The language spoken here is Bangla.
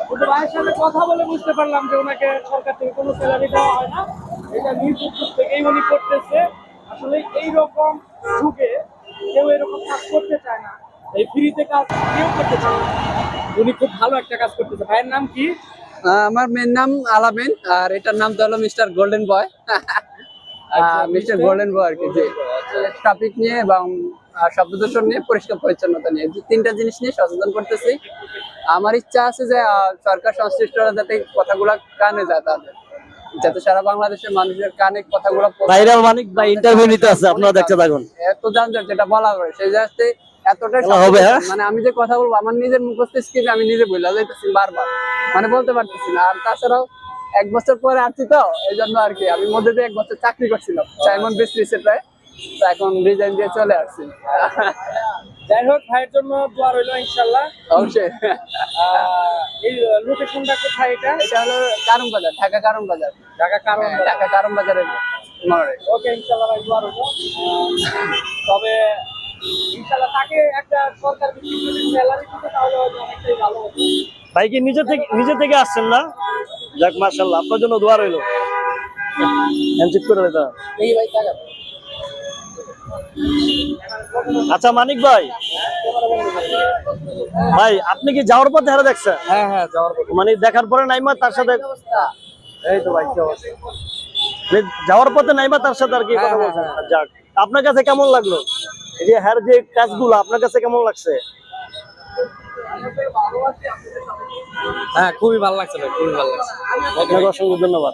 কিন্তু ভাইয়ের সাথে কথা বলে বুঝতে পারলাম যে ওনাকে সরকার থেকে কোনো স্যালারি দেওয়া হয় না, এটা নিজ উদ্যোগ থেকেই উনি করতেছে। আসলে এইরকম যুগে কেউ এরকম কাজ করতে চায় না, এই ফ্রিতে কাজ কেউ করতে চায় না। উনি খুব ভালো একটা কাজ করতেছে। ভাইয়ের নাম কি? আমার মেয়ের নাম আলামিন, আর এটার নাম তো হলো mister golden boy. Mister golden boy আর কি, যে টপিক নিয়ে এবং শব্দ দূষণ নিয়ে, পরিষ্কার পরিচ্ছন্নতা নিয়ে, যে তিনটা জিনিস নিয়ে সচেতন করতেছি। আমার ইচ্ছা আছে যে সরকার সংশ্লিষ্টরা যাতে কথাগুলো কানে যায়, তাদের যাতে সারা বাংলাদেশের মানুষের কানে কথাগুলো ভাইরাল মানিক ভাই ইন্টারভিউ নিতে আছে, আপনারা দেখতে থাকুন। এত যানজট যেটা বলা হয় সেই জায়গাতে এতটাই হবে, হ্যাঁ? মানে আমি যে কথা বলবো আমার নিজের মুখস্থ স্কিল আমি নিজে বলে যাইতেছি বারবার, মানে বলতে পারতেছি না। আর তাছাড়াও 1 বছর পরে আসছি তো, এই জন্য আর কি। আমি মধ্যে দিয়ে 1 বছর চাকরি করছিলাম সাইমন বিস্ট্রিটে, তো এখন রিজাইন দিয়ে চলে আসছি। যাই হোক, ভাইয়ের জন্য দোয়া রইল ইনশাল্লাহ। অবশ্যই। এই লোকেশনটা কোথায়? এটা এটা হলো কারণ বাজার, ঢাকা কারণ বাজার। ঢাকা কারণ ঢাকা কারণ বাজারের মোড়ে। ওকে, ইনশাল্লাহ ভাই দোয়া রইল। তবে ইনশাল্লাহ তাকে একটা সরকার ভিত্তিক যদি স্যালারি দিতে তাহলে হয়তো অনেকটাই ভালো হতো। ভাই কি নিজে থেকে আসছেন না? যাক মাশাআল্লাহ, আপনার জন্য দোয়া রইল। হ্যান্ডশেক করে দাও। এই ভাই টাকা। আচ্ছা মানিক ভাই, ভাই আপনি কি যাওয়ার পথে হারা দেখছেন? হ্যাঁ হ্যাঁ, যাওয়ার পথে। মানে দেখার পরে নাইমা তার সাথে, এই তো ভাই, কি অবস্থা? মানে যাওয়ার পথে নাইমা তার সাথে আর কি কথা বলছেন। যাক, আপনার কাছে কেমন লাগলো এই যে হ্যার যে কাজগুলো, আপনার কাছে কেমন লাগছে? হ্যাঁ, খুবই ভালো লাগছে ভাই, খুবই ভালো লাগছে। আপনাকে অসংখ্য ধন্যবাদ।